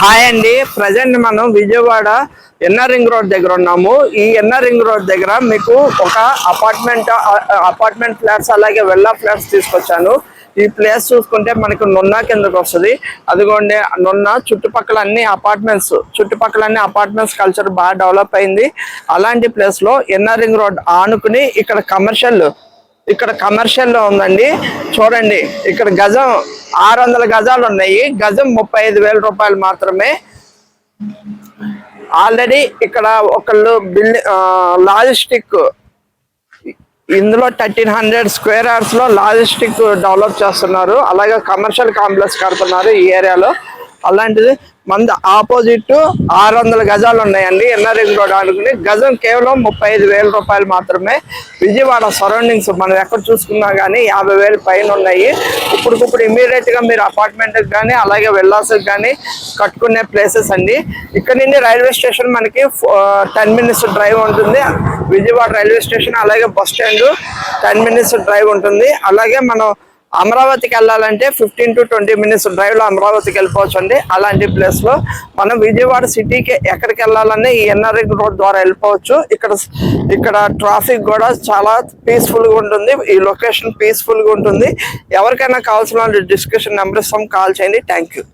Hi అండి. Present మనం Vijayawada NR ring road దగ్గర ఉన్నాము. ఈ ఎన్ఆర్ రింగ్ రోడ్ దగ్గర మీకు ఒక అపార్ట్మెంట్ ఫ్లాట్స్ అలాగే వెల్లా ఫ్లాట్స్ తీసుకొచ్చాను. ఈ ప్లేస్ చూసుకుంటే మనకు నున్నా కిందకు వస్తుంది. అదిగోండి నున్నా చుట్టుపక్కల అన్ని అపార్ట్మెంట్స్ కల్చర్ బాగా డెవలప్ అయింది. అలాంటి ప్లేస్ లో ఎన్ఆర్ రింగ్ రోడ్ ఆనుకుని ఇక్కడ కమర్షియల్ లో ఉందండి. చూడండి, ఇక్కడ గజం 600 గజాలు ఉన్నాయి. గజం 35,000 రూపాయలు మాత్రమే. ఆల్రెడీ ఇక్కడ ఒకళ్ళు లాజిస్టిక్ ఇందులో 1300 స్క్వేర్ యార్డ్స్ లో లాజిస్టిక్ డెవలప్ చేస్తున్నారు. అలాగే కమర్షియల్ కాంప్లెక్స్ కడుతున్నారు ఈ ఏరియాలో. అలాంటిది మన ఆపోజిట్ 600 గజాలు ఉన్నాయండి. ఎన్ఆర్ రింగ్ రోడ్ అనుకుని గజం కేవలం 35,000 రూపాయలు మాత్రమే. విజయవాడ సరౌండింగ్స్ మనం ఎక్కడ చూసుకున్నా కానీ 50,000 పైన ఉన్నాయి. ఇప్పుడు ఇమీడియట్ గా మీరు అపార్ట్మెంట్ కానీ అలాగే విల్లాస్ కానీ కట్టుకునే ప్లేసెస్ అండి. ఇక్కడ నుండి రైల్వే స్టేషన్ మనకి 10 మినిట్స్ డ్రైవ్ ఉంటుంది. విజయవాడ రైల్వే స్టేషన్ అలాగే బస్ స్టాండ్ 10 మినిట్స్ డ్రైవ్ ఉంటుంది. అలాగే మనం అమరావతికి వెళ్ళాలంటే 15 to 20 మినిట్స్ డ్రైవ్ లో అమరావతికి వెళ్ళిపోవచ్చు అండి. అలాంటి ప్లేస్ లో మనం విజయవాడ సిటీకి ఎక్కడికి వెళ్ళాలన్నా ఈ ఎన్ఆర్ రింగ్ రోడ్ ద్వారా వెళ్ళిపోవచ్చు. ఇక్కడ ట్రాఫిక్ కూడా చాలా పీస్ఫుల్ గా ఉంటుంది. ఈ లొకేషన్ పీస్ఫుల్ గా ఉంటుంది. ఎవరికైనా కావాల్సిన డిస్కషన్ నెంబర్ ఇస్తాం, కాల్ చేయండి. Thank you.